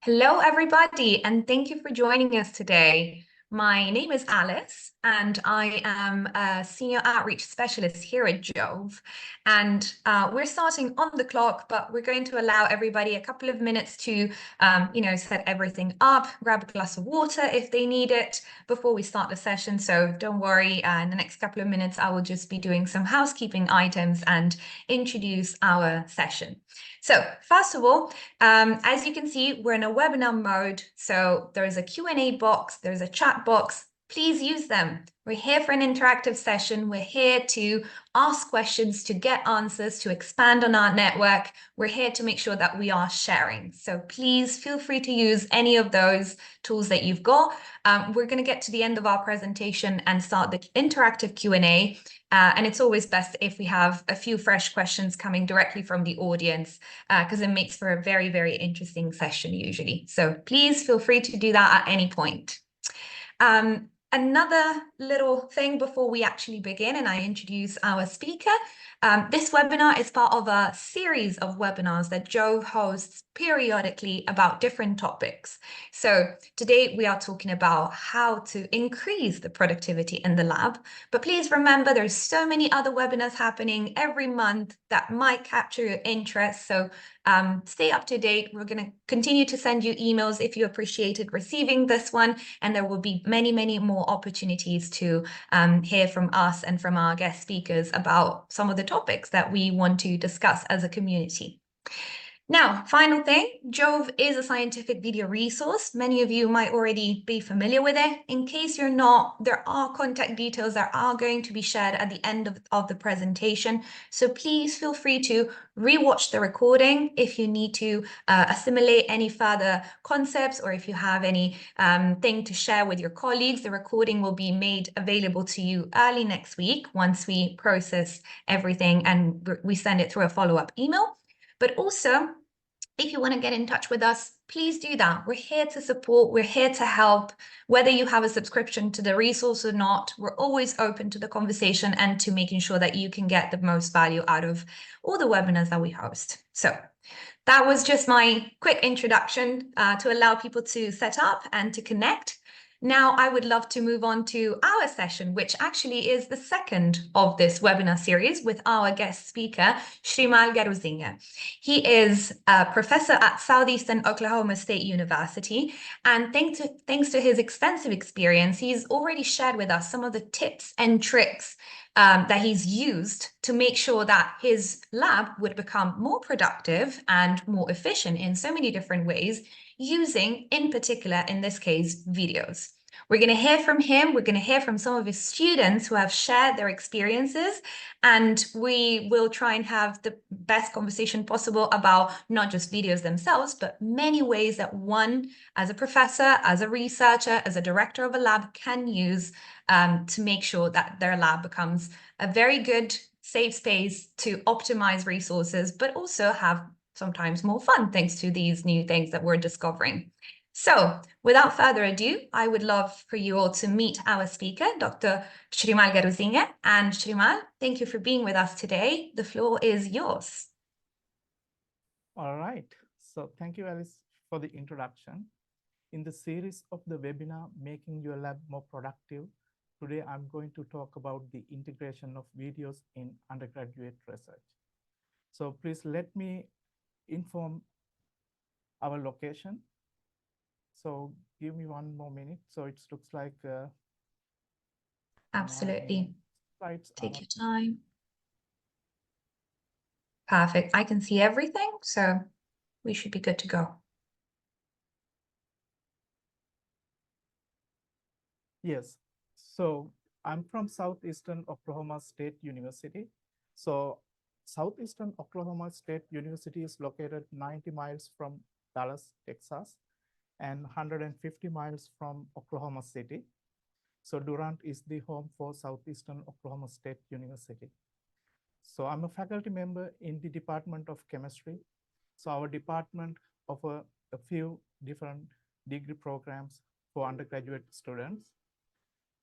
Hello, everybody, and thank you for joining us today. My name is Alice, and I am a Senior Outreach Specialist here at Jove. And we're starting on the clock, but we're going to allow everybody a couple of minutes to, set everything up, grab a glass of water if they need it before we start the session. So don't worry, in the next couple of minutes, I will just be doing some housekeeping items and introduce our session. So first of all, as you can see, we're in a webinar mode. So there's a Q&A box, there's a chat box. Please use them. We're here for an interactive session. We're here to ask questions, to get answers, to expand on our network. We're here to make sure that we are sharing. So please feel free to use any of those tools that you've got. We're going to get to the end of our presentation and start the interactive Q&A. And it's always best if we have a few fresh questions coming directly from the audience, because it makes for a very, very interesting session usually. So please feel free to do that at any point. Another little thing before we actually begin and I introduce our speaker. This webinar is part of a series of webinars that Jove hosts periodically about different topics. So today we are talking about how to increase the productivity in the lab. But please remember, there's so many other webinars happening every month that might capture your interest. So stay up to date. We're going to continue to send you emails if you appreciated receiving this one. And there will be many, many more opportunities to hear from us and from our guest speakers about some of the topics that we want to discuss as a community. Now, final thing, Jove is a scientific video resource. Many of you might already be familiar with it. In case you're not, there are contact details that are going to be shared at the end of the presentation. So please feel free to rewatch the recording if you need to assimilate any further concepts, or if you have any thing to share with your colleagues. The recording will be made available to you early next week once we process everything and we send it through a follow-up email. But also, if you want to get in touch with us, please do that. We're here to support, we're here to help. Whether you have a subscription to the resource or not, we're always open to the conversation and to making sure that you can get the most value out of all the webinars that we host. So that was just my quick introduction to allow people to set up and to connect. Now, I would love to move on to our session, which actually is the second of this webinar series with our guest speaker, Shrimal Garuzinga. He is a professor at Southeastern Oklahoma State University, and thanks to his extensive experience, he's already shared with us some of the tips and tricks that he's used to make sure that his lab would become more productive and more efficient in so many different ways, using, in particular, in this case, videos. We're going to hear from him. We're going to hear from some of his students who have shared their experiences, and we will try and have the best conversation possible about not just videos themselves, but many ways that one, as a professor, as a researcher, as a director of a lab, can use to make sure that their lab becomes a very good, safe space to optimize resources, but also have sometimes more fun thanks to these new things that we're discovering. So without further ado, I would love for you all to meet our speaker, Dr. Shrimal Garuzinga. And Shrimal, thank you for being with us today. The floor is yours. All right. So thank you, Alice, for the introduction. In the series of the webinar, Making Your Lab More Productive, today I'm going to talk about the integration of videos in undergraduate research. So please let me inform our location. So give me one more minute. So it looks like absolutely. Take your up. time. Perfect. I can see everything, so we should be good to go. Yes. So I'm from Southeastern Oklahoma State University. So Southeastern Oklahoma State University is located 90 miles from Dallas, Texas, and 150 miles from Oklahoma City. So Durant is the home for Southeastern Oklahoma State University. So I'm a faculty member in the Department of Chemistry. So our department offers a few different degree programs for undergraduate students.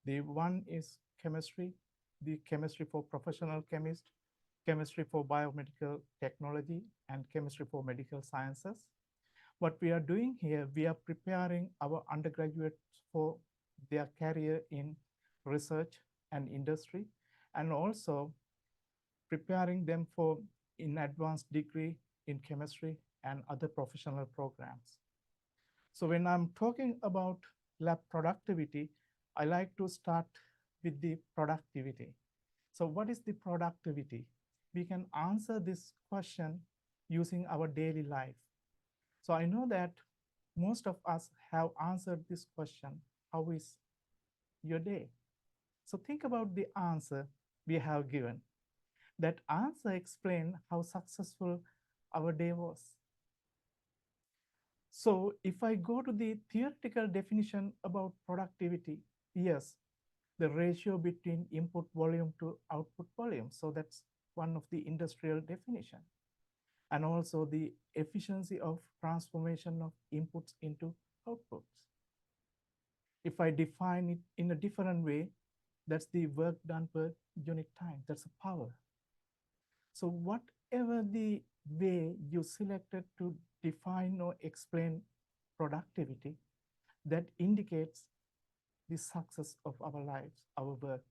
The one is chemistry, the chemistry for professional chemists, chemistry for biomedical technology, and chemistry for medical sciences. What we are doing here, we are preparing our undergraduates for their career in research and industry, and also preparing them for an advanced degree in chemistry and other professional programs. So when I'm talking about lab productivity, I like to start with the productivity. So what is the productivity? We can answer this question using our daily life. So I know that most of us have answered this question, how is your day? So think about the answer we have given. That answer explains how successful our day was. So if I go to the theoretical definition about productivity, yes, the ratio between input volume to output volume. So that's one of the industrial definition. And also the efficiency of transformation of inputs into outputs. If I define it in a different way, that's the work done per unit time. That's a power. So whatever the way you selected to define or explain productivity, that indicates the success of our lives, our work.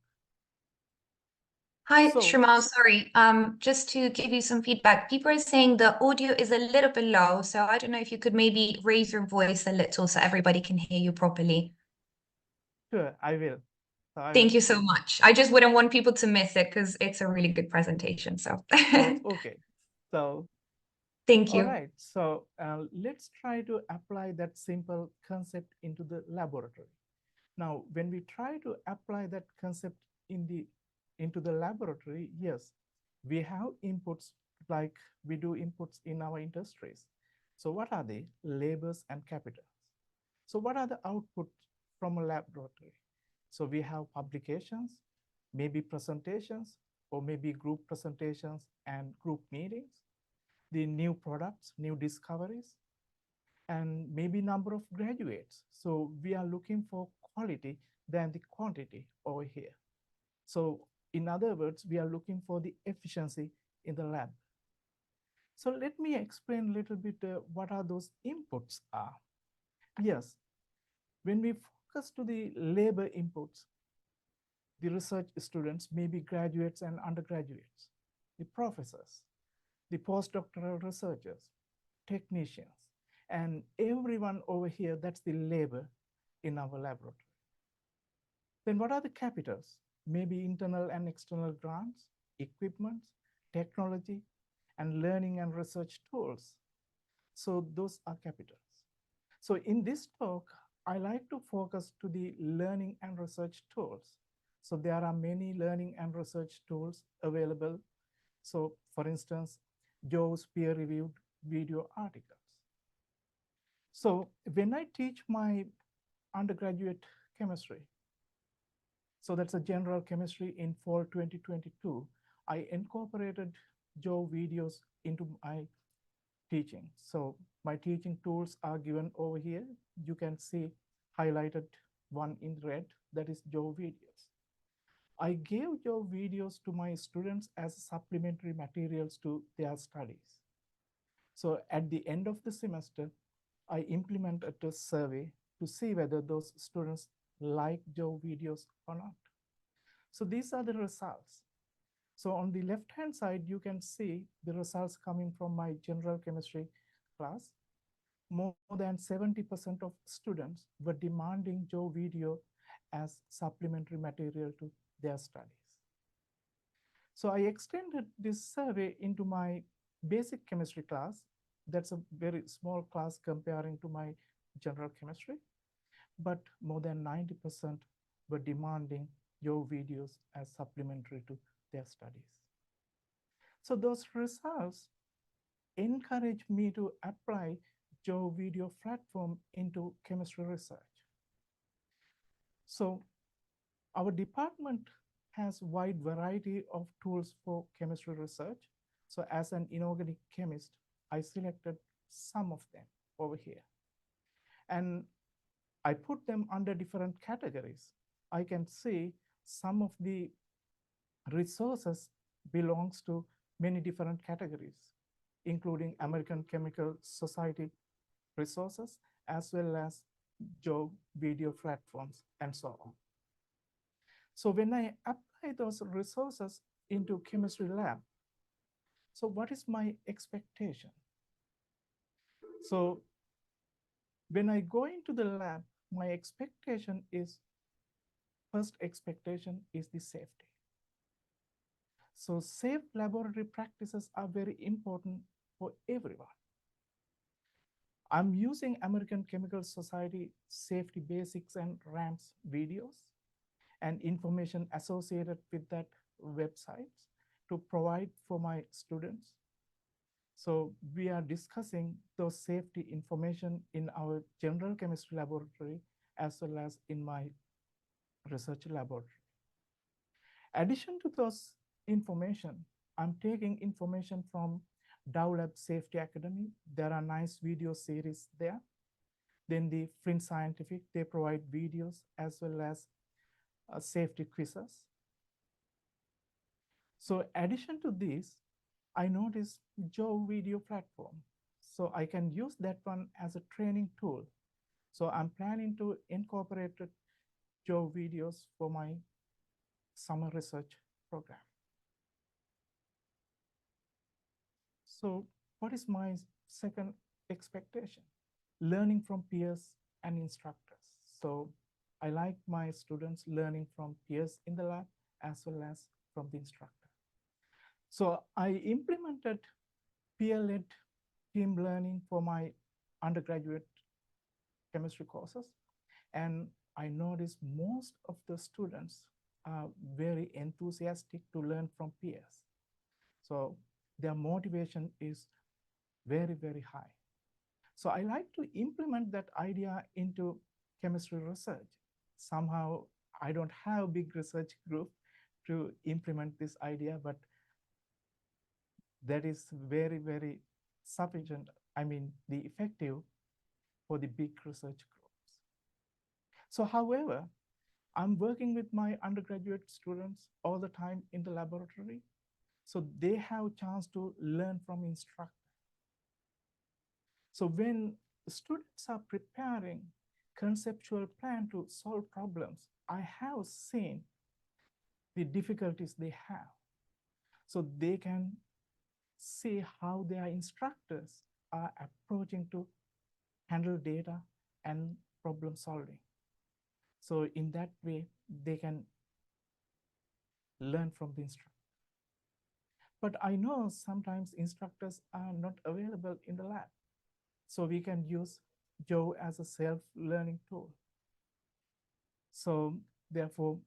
Hi, So, Shrimal, sorry. Just to give you some feedback, people are saying the audio is a little bit low, so I don't know if you could maybe raise your voice a little so everybody can hear you properly. sure, I will. So I will. Thank you so much. I just wouldn't want people to miss it because it's a really good presentation. So Oh, okay. So, thank all you. right. So let's try to apply that simple concept into the laboratory. Now, when we try to apply that concept into the laboratory, yes, we have inputs like we do inputs in our industries. So what are they? Labors and capitals. So what are the outputs from a laboratory? So we have publications, maybe presentations, or maybe group presentations and group meetings, the new products, new discoveries, and maybe number of graduates. So we are looking for quality than the quantity over here. So in other words, we are looking for the efficiency in the lab. So let me explain a little bit what are those inputs are. Yes, when we focus to the labor inputs, the research students, maybe graduates and undergraduates, the professors, the postdoctoral researchers, technicians, and everyone over here, that's the labor in our laboratory. Then what are the capitals? Maybe internal and external grants, equipment, technology, and learning and research tools. So those are capitals. So in this talk, I like to focus to the learning and research tools. So there are many learning and research tools available. So for instance, Joe's peer-reviewed video articles. So when I teach my undergraduate chemistry, so that's a general chemistry in fall 2022, I incorporated Joe videos into my teaching. So my teaching tools are given over here. You can see highlighted one in red, that is Joe videos. I gave Joe videos to my students as supplementary materials to their studies. So at the end of the semester, I implemented a survey to see whether those students like Joe videos or not. So these are the results. So on the left-hand side, you can see the results coming from my general chemistry class. More than 70% of students were demanding Joe video as supplementary material to their studies. So I extended this survey into my basic chemistry class. That's a very small class comparing to my general chemistry, but more than 90% were demanding your videos as supplementary to their studies. So those results encourage me to apply Joe video platform into chemistry research. So our department has wide variety of tools for chemistry research. So as an inorganic chemist, I selected some of them over here. And I put them under different categories. I can see some of the resources belongs to many different categories, including American Chemical Society resources, as well as job video platforms, and so on. So when I apply those resources into chemistry lab, so what is my expectation? So when I go into the lab, my expectation is, first expectation is the safety. So safe laboratory practices are very important for everyone. I'm using American Chemical Society Safety Basics and RAMPS videos and information associated with that websites to provide for my students. So we are discussing those safety information in our general chemistry laboratory as well as in my research laboratory. Addition to those information, I'm taking information from Dow Lab Safety Academy. There are nice video series there. Then the Flint Scientific, they provide videos as well as safety quizzes. So addition to this, I noticed Joe video platform. So I can use that one as a training tool. So I'm planning to incorporate Joe videos for my summer research program. So what is my second expectation? Learning from peers and instructors. So I like my students learning from peers in the lab as well as from the instructor. So I implemented peer-led team learning for my undergraduate chemistry courses. And I noticed most of the students are very enthusiastic to learn from peers. So their motivation is very, very high. So I like to implement that idea into chemistry research. Somehow I don't have a big research group to implement this idea, but that is very, very sufficient. I mean, the effective for the big research groups. So however, I'm working with my undergraduate students all the time in the laboratory. So they have a chance to learn from instructors. So when students are preparing conceptual plan to solve problems, I have seen the difficulties they have. So they can see how their instructors are approaching to handle data and problem solving. So in that way, they can learn from the instructor. But I know sometimes instructors are not available in the lab. So we can use Joe as a self-learning tool. So therefore,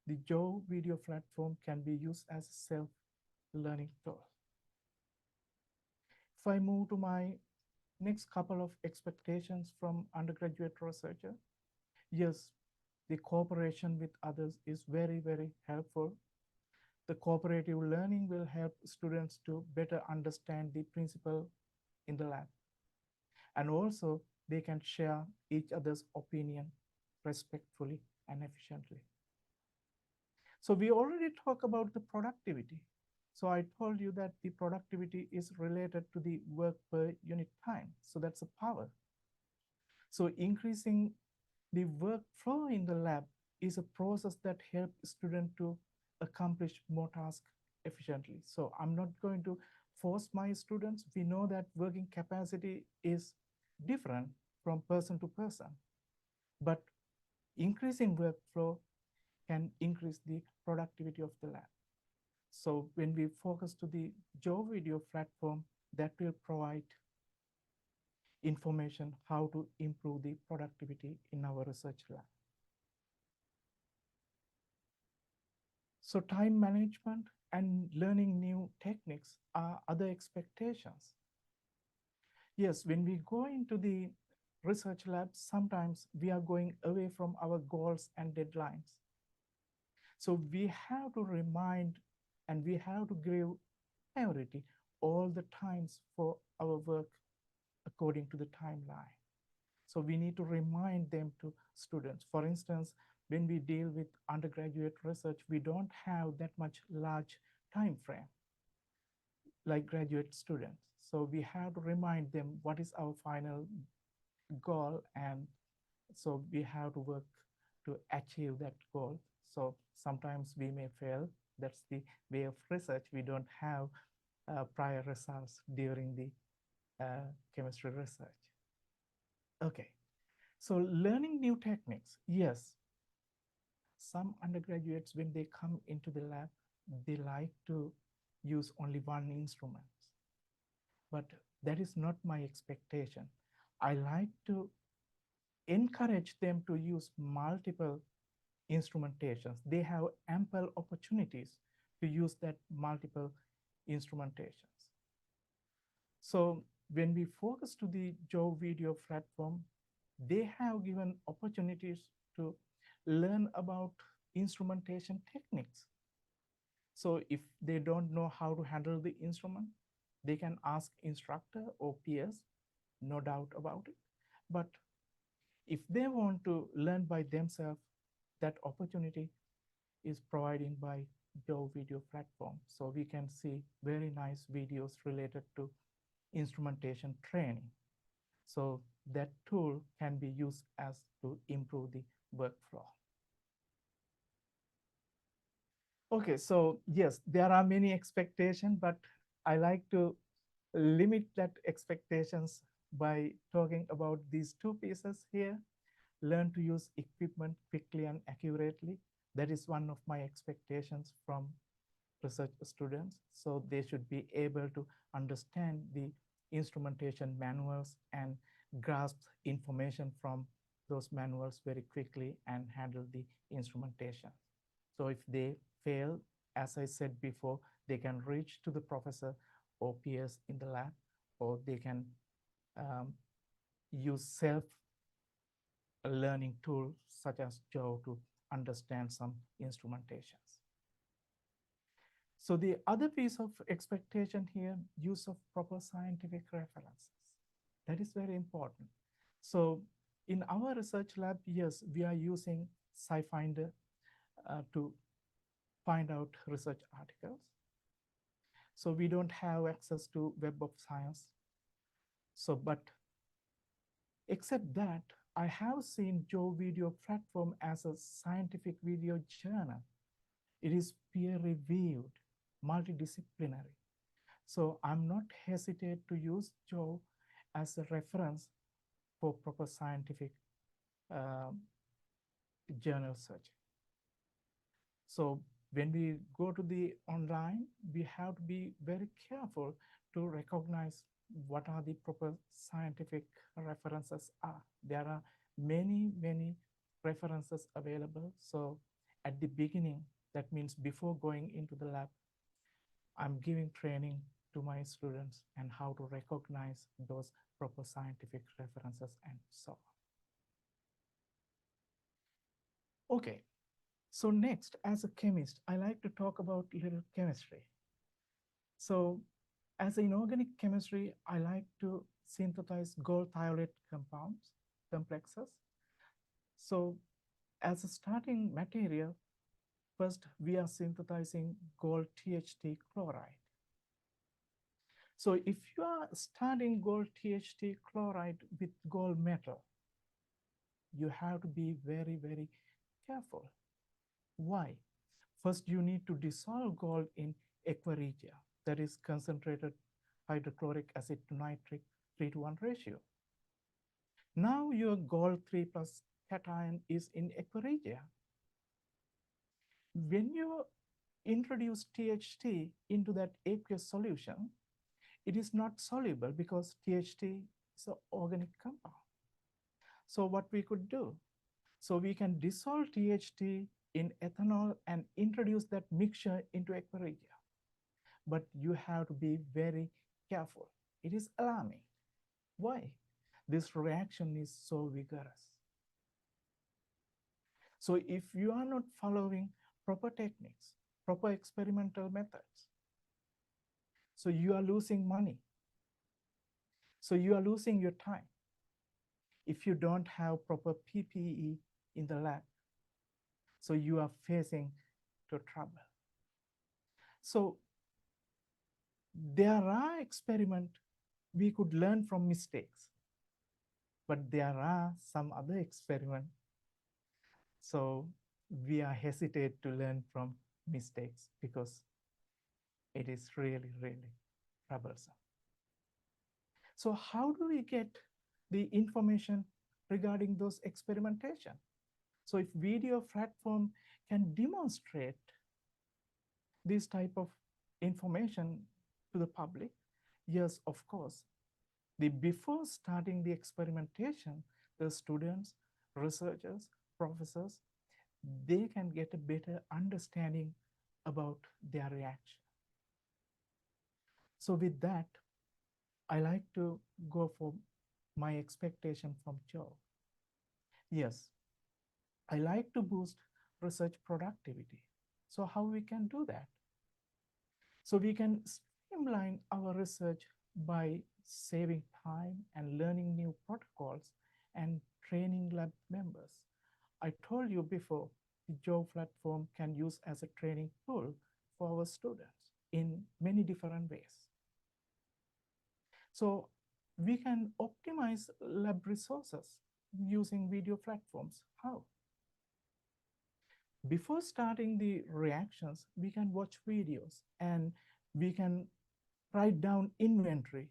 the Joe video platform can be used as a self-learning tool. If I move to my next couple of expectations from undergraduate researcher, yes, the cooperation with others is very, very helpful. The cooperative learning will help students to better understand the principle in the lab. And also they can share each other's opinion respectfully and efficiently. So we already talked about the productivity. So I told you that the productivity is related to the work per unit time. So that's a power. So increasing the workflow in the lab is a process that helps students to accomplish more tasks efficiently. So I'm not going to force my students. We know that working capacity is different from person to person, but increasing workflow can increase the productivity of the lab. So when we focus to the Joe video platform, that will provide information how to improve the productivity in our research lab. So time management and learning new techniques are other expectations. Yes, when we go into the research lab, sometimes we are going away from our goals and deadlines. So we have to remind and we have to give priority all the times for our work according to the timeline. So we need to remind them to students. For instance, when we deal with undergraduate research, we don't have that much large time frame like graduate students. So we have to remind them what is our final goal, and so we have to work to achieve that goal. So sometimes we may fail. That's the way of research. We don't have prior results during the chemistry research. Okay, so learning new techniques. Yes, some undergraduates, when they come into the lab, they like to use only one instrument. But that is not my expectation. I like to encourage them to use multiple instrumentations. They have ample opportunities to use that multiple instrumentations. So when we focus to the Joe video platform, they have given opportunities to learn about instrumentation techniques. So if they don't know how to handle the instrument, they can ask instructor or peers, no doubt about it. But if they want to learn by themselves, that opportunity is provided by Joe video platform. So we can see very nice videos related to instrumentation training. So that tool can be used as to improve the workflow. Okay, so yes, there are many expectations, but I like to limit that expectations by talking about these two pieces here. Learn to use equipment quickly and accurately. That is one of my expectations from research students. So they should be able to understand the instrumentation manuals and grasp information from those manuals very quickly and handle the instrumentation. So if they fail, as I said before, they can reach to the professor or peers in the lab, or they can use self-learning tools such as Joe to understand some instrumentations. So the other piece of expectation here, use of proper scientific references. That is very important. So in our research lab, yes, we are using SciFinder to find out research articles. So we don't have access to Web of Science. So, but except that, I have seen Joe Video platform as a scientific video journal. It is peer-reviewed, multidisciplinary. So I'm not hesitate to use Joe as a reference for proper scientific journal search. So when we go to the online, we have to be very careful to recognize what are the proper scientific references are. There are many, many references available. So at the beginning, that means before going into the lab, I'm giving training to my students and how to recognize those proper scientific references and so on. Okay, so next, as a chemist, I like to talk about little chemistry. So as an inorganic chemistry, I like to synthesize gold thiolate compounds, complexes. So as a starting material, first we are synthesizing gold THT chloride. So if you are starting gold THT chloride with gold metal, you have to be very, very careful. Why? First, you need to dissolve gold in aqua regia, that is concentrated hydrochloric acid to nitric 3:1 ratio. Now your gold 3 plus cation is in aqua regia. When you introduce THT into that aqueous solution, it is not soluble because THT is an organic compound. So what we could do? So we can dissolve THT in ethanol and introduce that mixture into aqua regia. But you have to be very careful. It is alarming. Why? This reaction is so vigorous. So if you are not following proper techniques, proper experimental methods, so you are losing money. So you are losing your time. If you don't have proper PPE in the lab, so you are facing to trouble. So there are experiments we could learn from mistakes. but there are some other experiments. So we are hesitate to learn from mistakes because it is really, really troublesome. So how do we get the information regarding those experimentation? So if video platform can demonstrate this type of information to the public, yes, of course. Before starting the experimentation, the students, researchers, professors, they can get a better understanding about their reaction. So with that, I like to go for my expectation from Joe. Yes, I like to boost research productivity. So how we can do that? So we can streamline our research by saving time and learning new protocols and training lab members. I told you before, the Joe platform can use as a training tool for our students in many different ways. So we can optimize lab resources using video platforms. How? Before starting the reactions, we can watch videos and we can write down inventory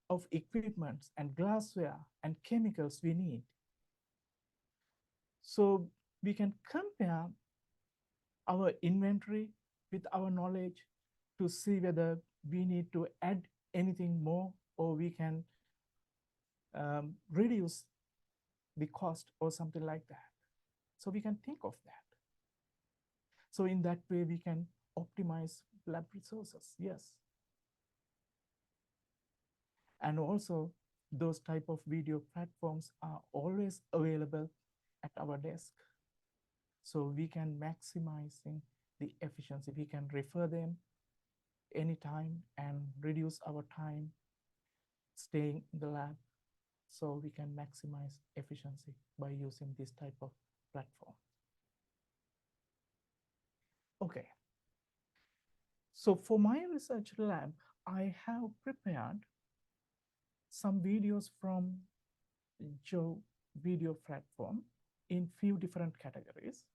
of equipments and glassware and chemicals we need. So we can compare our inventory with our knowledge to see whether we need to add anything more or we can reduce the cost or something like that. So we can think of that. So in that way, we can optimize lab resources, yes. And also, those type of video platforms are always available at our desk. So we can maximizing the efficiency. We can refer them anytime and reduce our time staying in the lab. So we can maximize efficiency by using this type of platform. Okay. So for my research lab, I have prepared some videos from Joe video platform in few different categories.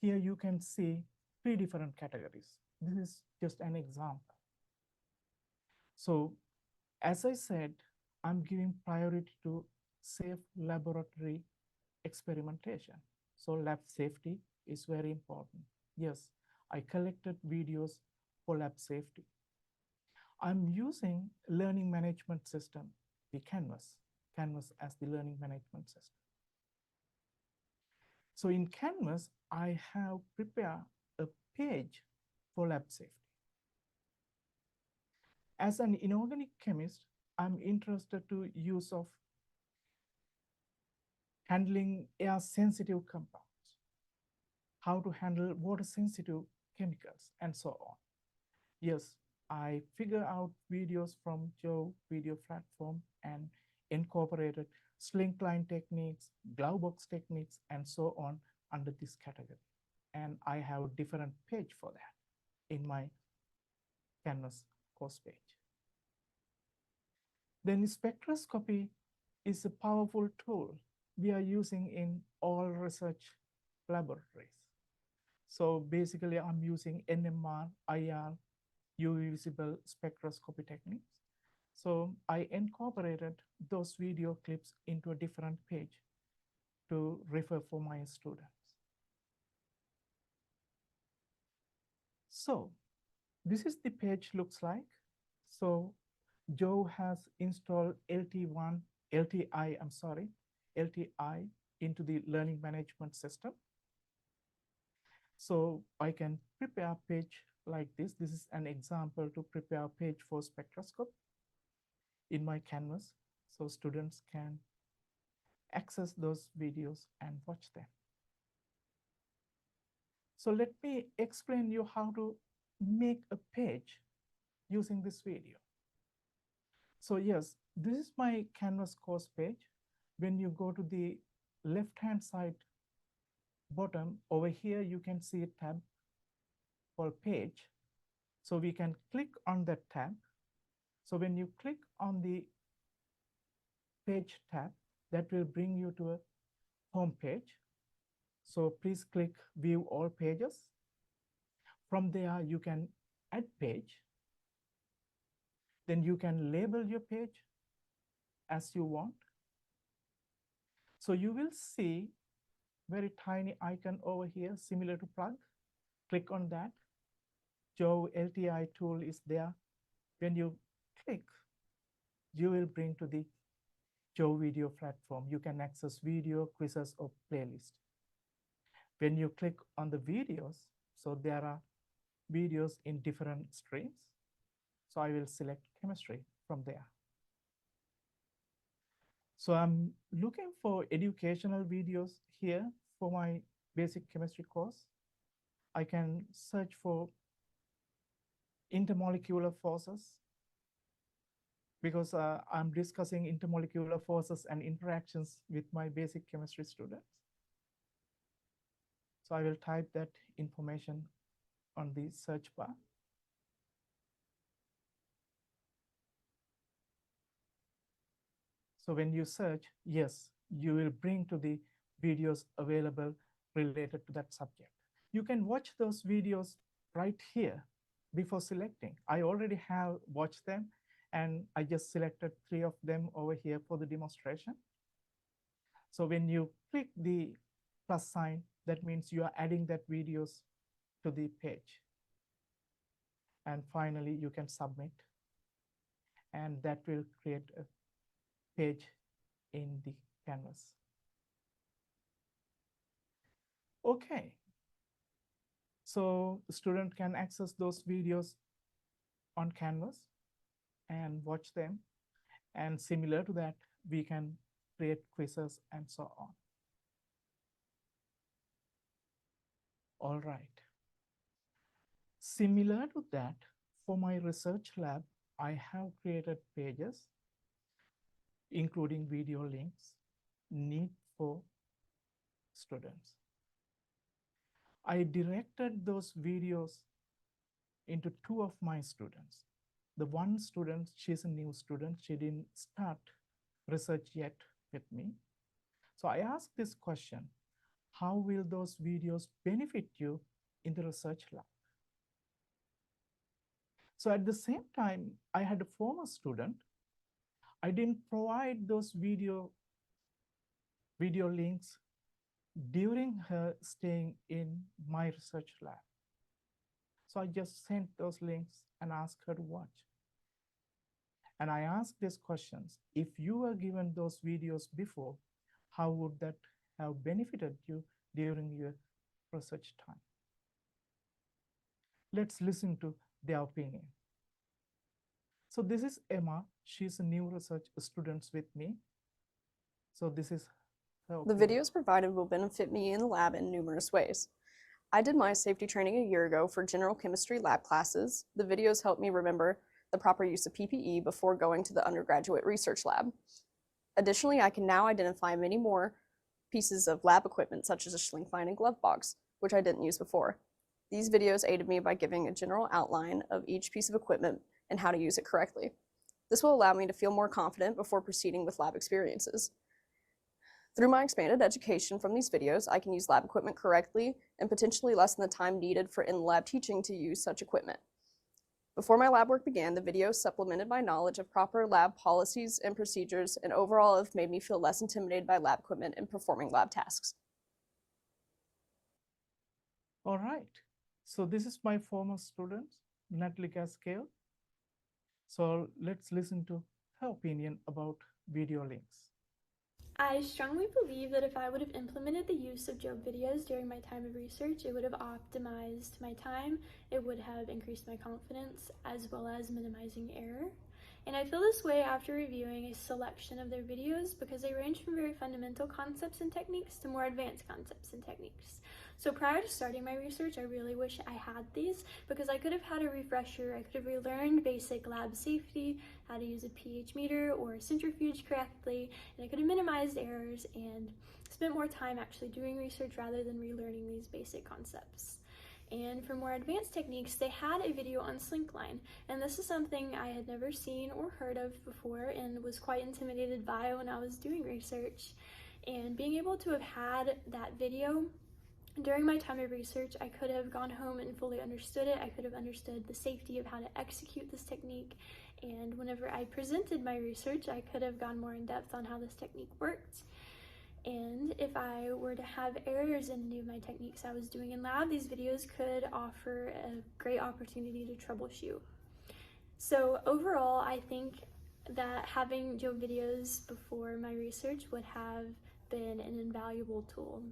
Here you can see 3 different categories. This is just an example. So as I said, I'm giving priority to safe laboratory experimentation. So lab safety is very important. Yes, I collected videos for lab safety. I'm using learning management system, the Canvas as the learning management system. So in Canvas, I have prepared a page for lab safety. As an inorganic chemist, I'm interested to use of handling air-sensitive compounds, how to handle water-sensitive chemicals, and so on. Yes, I figure out videos from Joe video platform and incorporated sling line techniques, glove box techniques, and so on under this category. And I have a different page for that in my Canvas course page. Then spectroscopy is a powerful tool we are using in all research laboratories. So basically I'm using NMR, IR, UV visible spectroscopy techniques. So I incorporated those video clips into a different page to refer for my students. So this is the page looks like. So Joe has installed LTI into the learning management system. So I can prepare a page like this. This is an example to prepare a page for spectroscope in my Canvas. So students can access those videos and watch them. So let me explain you how to make a page using this video. So yes, this is my Canvas course page. When you go to the left-hand side bottom, over here, you can see a tab called page. So we can click on that tab. So when you click on the page tab, that will bring you to a home page. So please click View All Pages. From there, you can add page. Then you can label your page as you want. So you will see very tiny icon over here, similar to plug. Click on that. Joe LTI tool is there. When you click, you will bring to the Joe video platform. You can access video, quizzes, or playlist. When you click on the videos, so there are videos in different streams. So I will select chemistry from there. So I'm looking for educational videos here for my basic chemistry course. I can search for intermolecular forces because I'm discussing intermolecular forces and interactions with my basic chemistry students. So I will type that information on the search bar. So when you search, yes, you will bring to the videos available related to that subject. You can watch those videos right here before selecting. I already have watched them, and I just selected 3 of them over here for the demonstration. So when you click the plus sign, that means you are adding that videos to the page. And finally, you can submit, and that will create a page in the canvas. Okay. So the student can access those videos on Canvas and watch them. And similar to that, we can create quizzes and so on. All right. Similar to that, for my research lab, I have created pages, including video links, neat for students. I directed those videos into 2 of my students. The one student, she's a new student. She didn't start research yet with me. So I asked this question: how will those videos benefit you in the research lab? So at the same time, I had a former student. I didn't provide those video links during her staying in my research lab. So I just sent those links and asked her to watch. And I asked these questions: if you were given those videos before, how would that have benefited you during your research time? Let's listen to their opinion. So this is Emma. She's a new research student with me. So this is her The opinion. videos provided will benefit me in the lab in numerous ways. I did my safety training a year ago for general chemistry lab classes. The videos helped me remember the proper use of PPE before going to the undergraduate research lab. Additionally, I can now identify many more pieces of lab equipment, such as a sling line and glove box, which I didn't use before. These videos aided me by giving a general outline of each piece of equipment and how to use it correctly. This will allow me to feel more confident before proceeding with lab experiences. Through my expanded education from these videos, I can use lab equipment correctly and potentially lessen the time needed for in-lab teaching to use such equipment. Before my lab work began, the videos supplemented my knowledge of proper lab policies and procedures, and overall have made me feel less intimidated by lab equipment and performing lab tasks. All right. So this is my former student, Natalie Gaskell. So let's listen to her opinion about video links. I strongly believe that if I would have implemented the use of job videos during my time of research, it would have optimized my time, it would have increased my confidence, as well as minimizing error. And I feel this way after reviewing a selection of their videos because they range from very fundamental concepts and techniques to more advanced concepts and techniques. So prior to starting my research, I really wish I had these because I could have had a refresher, I could have relearned basic lab safety, how to use a pH meter or a centrifuge correctly, and I could have minimized errors and spent more time actually doing research rather than relearning these basic concepts. And for more advanced techniques, they had a video on Slinkline. And this is something I had never seen or heard of before and was quite intimidated by when I was doing research. And being able to have had that video during my time of research, I could have gone home and fully understood it. I could have understood the safety of how to execute this technique. And whenever I presented my research, I could have gone more in depth on how this technique worked. And if I were to have errors in any of my techniques I was doing in lab, these videos could offer a great opportunity to troubleshoot. So overall, I think that having Joe videos before my research would have been an invaluable tool.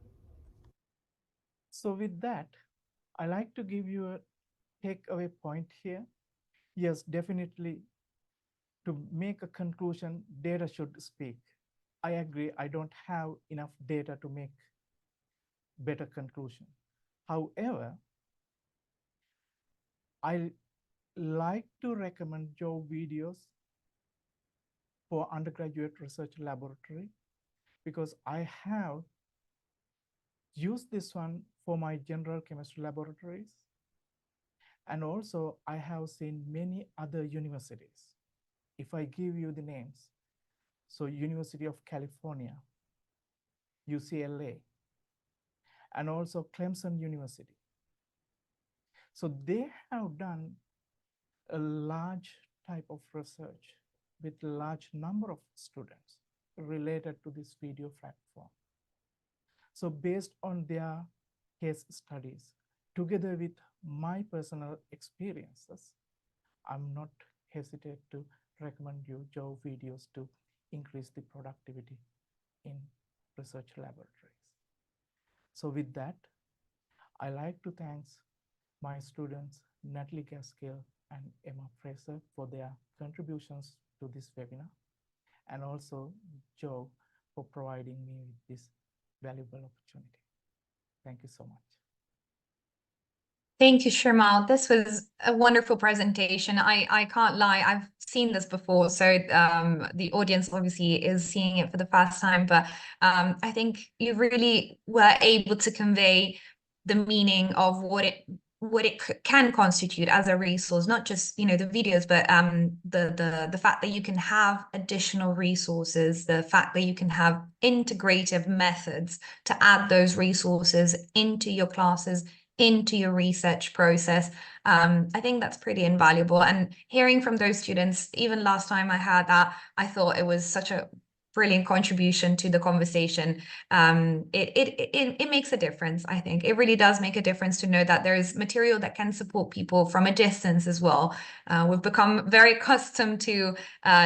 So with that, I like to give you a takeaway point here. Yes, definitely, to make a conclusion, data should speak. I agree, I don't have enough data to make better conclusion. However, I like to recommend Joe videos for undergraduate research laboratory because I have used this one for my general chemistry laboratories. And also I have seen many other universities. If I give you the names, so University of California, UCLA, and also Clemson University. So they have done a large type of research with a large number of students related to this video platform. So based on their case studies, together with my personal experiences, I'm not hesitate to recommend you Joe videos to increase the productivity in research laboratories. So with that, I like to thank my students, Natalie Gaskill and Emma Fraser, for their contributions to this webinar, and also Joe for providing me with this valuable opportunity. Thank you so much. Thank you, Shrimal. This was a wonderful presentation. I can't lie, I've seen this before, so the audience obviously is seeing it for the first time, but I think you really were able to convey the meaning of what it can constitute as a resource, not just, you know, the videos, but the fact that you can have additional resources, the fact that you can have integrative methods to add those resources into your classes, into your research process. I think that's pretty invaluable. And hearing from those students, even last time I had that, I thought it was such a brilliant contribution to the conversation. It makes a difference. I think it really does make a difference to know that there is material that can support people from a distance as well. We've become very accustomed to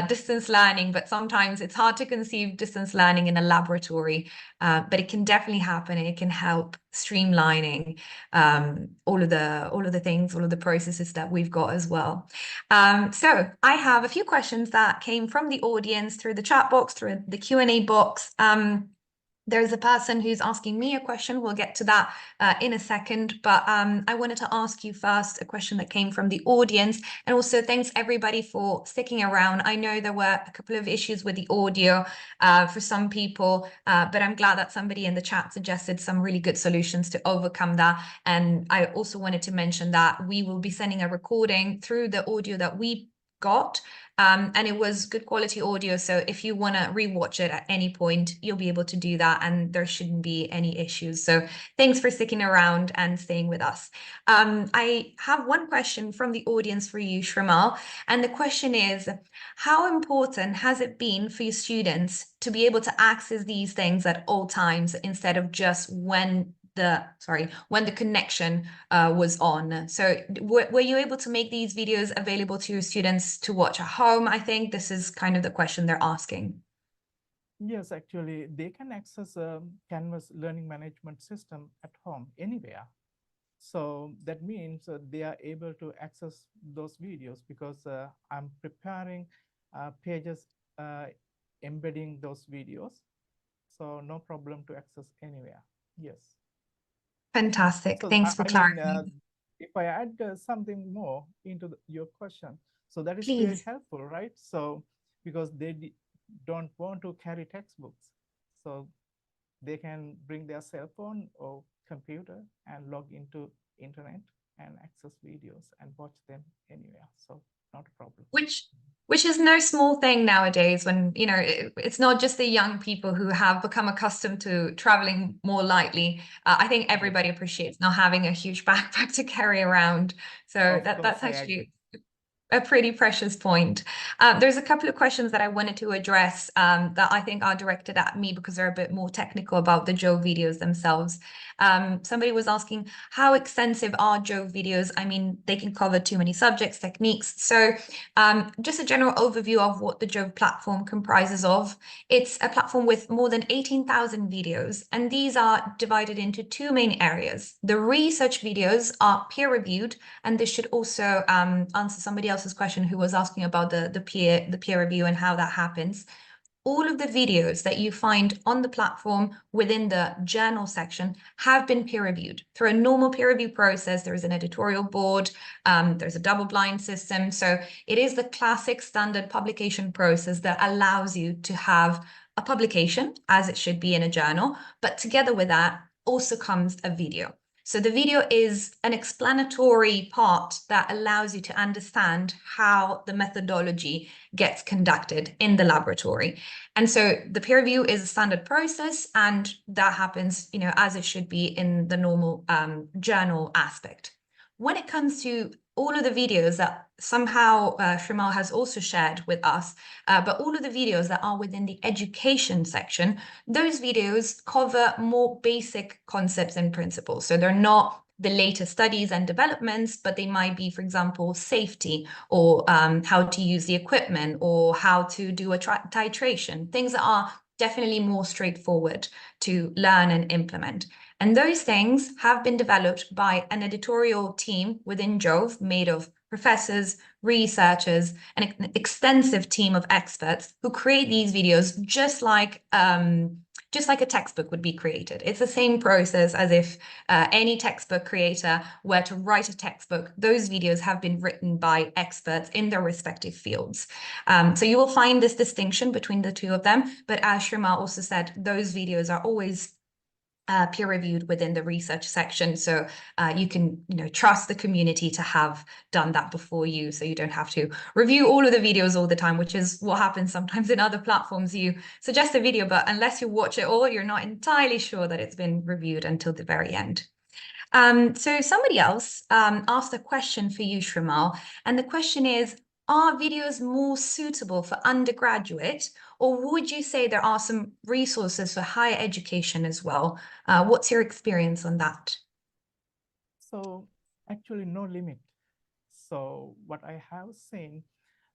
distance learning, but sometimes it's hard to conceive distance learning in a laboratory. But it can definitely happen, and it can help streamlining all of the things, all of the processes that we've got as well. So I have a few questions that came from the audience through the chat box, through the Q&A box. There's a person who's asking me a question. We'll get to that in a second, but I wanted to ask you first a question that came from the audience. And also thanks everybody for sticking around. I know there were a couple of issues with the audio for some people, but I'm glad that somebody in the chat suggested some really good solutions to overcome that. And I also wanted to mention that we will be sending a recording through the audio that we got, and it was good quality audio, so if you want to rewatch it at any point, you'll be able to do that, and there shouldn't be any issues. So thanks for sticking around and staying with us. I have one question from the audience for you, Shrimal, and the question is, how important has it been for your students to be able to access these things at all times instead of just when the connection was on? So were you able to make these videos available to your students to watch at home? I think this is kind of the question they're asking. Yes, actually, they can access a Canvas learning management system at home anywhere. So that means they are able to access those videos because I'm preparing pages embedding those videos. So no problem to access anywhere. Yes. Fantastic. So Thanks for clarifying. If I add something more into your question, so that is Please. very helpful, right? So because they don't want to carry textbooks, so they can bring their cell phone or computer and log into internet and access videos and watch them anywhere. So not a problem. Which is no small thing nowadays when, you know, it's not just the young people who have become accustomed to traveling more lightly. I think everybody appreciates not having a huge backpack to carry around. So that's actually a pretty precious point. There's a couple of questions that I wanted to address that I think are directed at me because they're a bit more technical about the Jove videos themselves. Somebody was asking, how extensive are Jove videos? I mean, they can cover too many subjects, techniques. So just a general overview of what the Jove platform comprises of. It's a platform with more than 18,000 videos, and these are divided into two main areas. The research videos are peer-reviewed, and this should also answer somebody else's question who was asking about the peer review and how that happens. All of the videos that you find on the platform within the journal section have been peer reviewed through a normal peer review process. There is an editorial board, there's a double blind system. So it is the classic standard publication process that allows you to have a publication as it should be in a journal, but together with that also comes a video. So the video is an explanatory part that allows you to understand how the methodology gets conducted in the laboratory. And so the peer review is a standard process, and that happens, you know, as it should be in the normal journal aspect. When it comes to all of the videos that somehow Shrimal has also shared with us, but all of the videos that are within the education section, those videos cover more basic concepts and principles. So they're not the latest studies and developments, but they might be, for example, safety or how to use the equipment or how to do a titration, things that are definitely more straightforward to learn and implement. And those things have been developed by an editorial team within Jove made of professors, researchers, and an extensive team of experts who create these videos just like a textbook would be created. It's the same process as if any textbook creator were to write a textbook. Those videos have been written by experts in their respective fields. So you will find this distinction between the two of them. But as Shrima also said, those videos are always peer-reviewed within the research section, so you can trust the community to have done that before you, so you don't have to review all of the videos all the time, which is what happens sometimes in other platforms. You suggest a video, but unless you watch it all, you're not entirely sure that it's been reviewed until the very end. So somebody else asked a question for you, Shrimal, and the question is, are videos more suitable for undergraduate, or would you say there are some resources for higher education as well? What's your experience on that? So actually no limit. So what I have seen,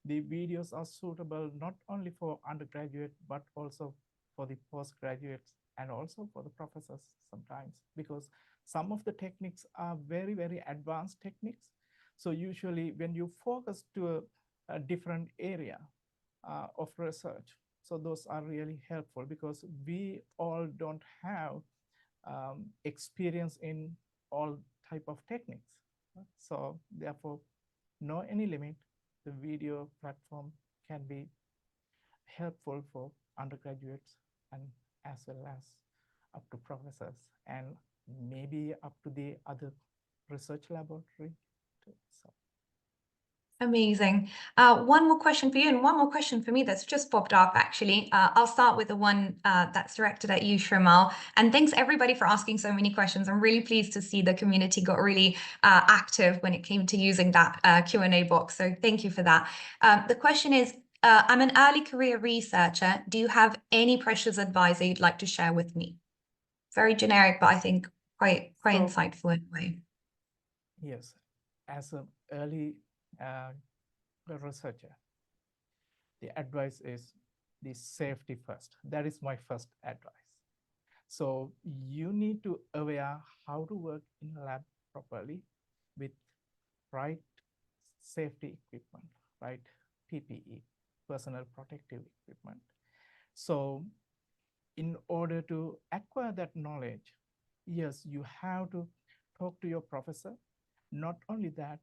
the videos are suitable not only for undergraduate, but also for the postgraduates and also for the professors sometimes, because some of the techniques are very, very advanced techniques. So usually when you focus to a different area of research, so those are really helpful because we all don't have experience in all type of techniques. So therefore, no any limit, the video platform can be helpful for undergraduates and as well as up to professors and maybe up to the other research laboratory too. So. Amazing. One more question for you and one more question for me that's just popped up, actually. I'll start with the one that's directed at you, Shrimal. And thanks everybody for asking so many questions. I'm really pleased to see the community got really active when it came to using that Q&A box. So thank you for that. The question is, I'm an early career researcher. Do you have any precious advice that you'd like to share with me? Very generic, but I think quite insightful in a way. Yes, as an early researcher, the advice is the safety first. That is my first advice. So you need to aware how to work in a lab properly with right safety equipment, right PPE, personal protective equipment. So in order to acquire that knowledge, yes, you have to talk to your professor. Not only that,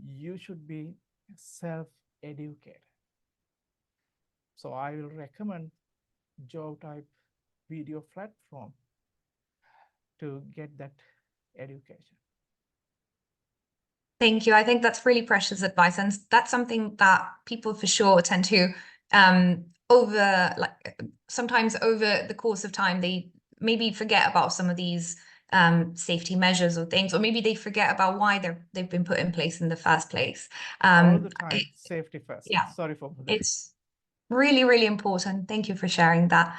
you should be self-educated. So I will recommend Jove type video platform to get that education. Thank you. I think that's really precious advice, and that's something that people for sure tend to sometimes over the course of time, they maybe forget about some of these safety measures or things, or maybe they forget about why they've been put in place in the first place. All the time, safety first. Yeah, Sorry for that. it's really, really important. Thank you for sharing that.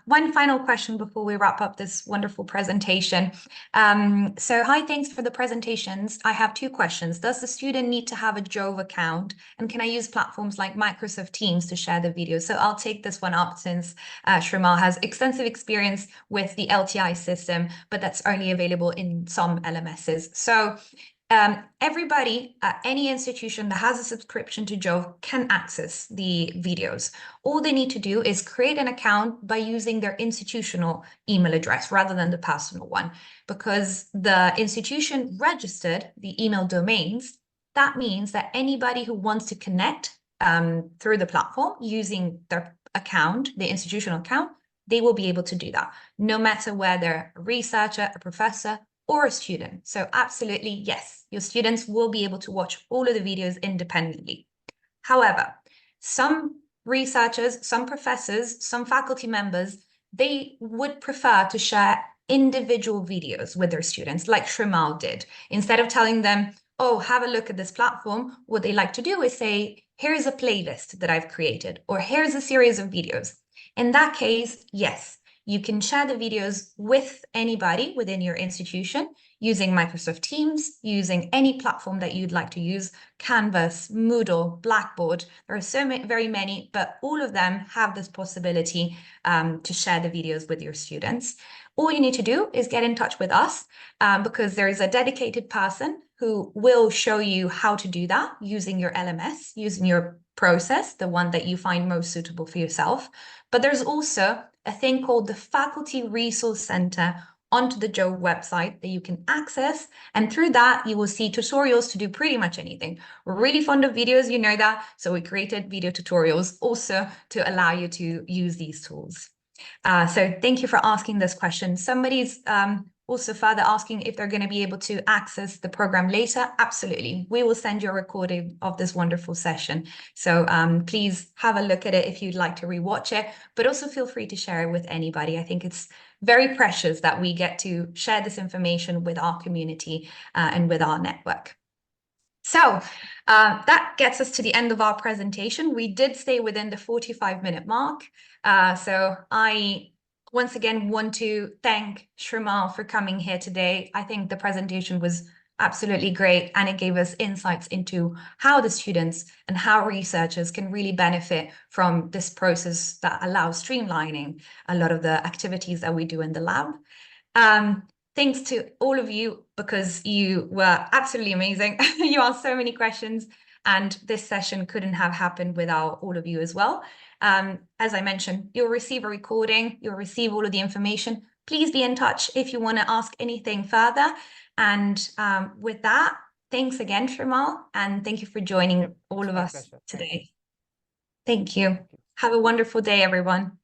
One final question before we wrap up this wonderful presentation. So hi, thanks for the presentations. I have two questions. Does the student need to have a Jove account? And can I use platforms like Microsoft Teams to share the videos? So I'll take this one up since Shrimal has extensive experience with the LTI system, but that's only available in some LMSs. So everybody at any institution that has a subscription to Jove can access the videos. All they need to do is create an account by using their institutional email address rather than the personal one, because the institution registered the email domains. That means that anybody who wants to connect through the platform using their account, the institutional account, they will be able to do that, no matter whether they're a researcher, a professor, or a student. So absolutely, yes, your students will be able to watch all of the videos independently. However, some researchers, some professors, some faculty members, they would prefer to share individual videos with their students, like Shrimal did. Instead of telling them, oh, have a look at this platform, what they like to do is say, here's a playlist that I've created, or here's a series of videos. In that case, yes, you can share the videos with anybody within your institution using Microsoft Teams, using any platform that you'd like to use, Canvas, Moodle, Blackboard. There are so very many, but all of them have this possibility to share the videos with your students. All you need to do is get in touch with us because there is a dedicated person who will show you how to do that using your LMS, using your process, the one that you find most suitable for yourself. But there's also a thing called the Faculty Resource Center onto the Jove website that you can access. And through that, you will see tutorials to do pretty much anything. We're really fond of videos, you know that. So we created video tutorials also to allow you to use these tools. So thank you for asking this question. Somebody's also further asking if they're going to be able to access the program later. Absolutely. We will send you a recording of this wonderful session. So please have a look at it if you'd like to rewatch it, but also feel free to share it with anybody. I think it's very precious that we get to share this information with our community and with our network. So that gets us to the end of our presentation. We did stay within the 45-minute mark. So I once again want to thank Shrimal for coming here today. I think the presentation was absolutely great, and it gave us insights into how the students and how researchers can really benefit from this process that allows streamlining a lot of the activities that we do in the lab. Thanks to all of you, because you were absolutely amazing. You asked so many questions, and this session couldn't have happened without all of you as well. As I mentioned, you'll receive a recording, you'll receive all of the information. Please be in touch if you want to ask anything further. And with that, thanks again, Shrimal, and thank you for joining all of us today. Thank you. Have a wonderful day, everyone.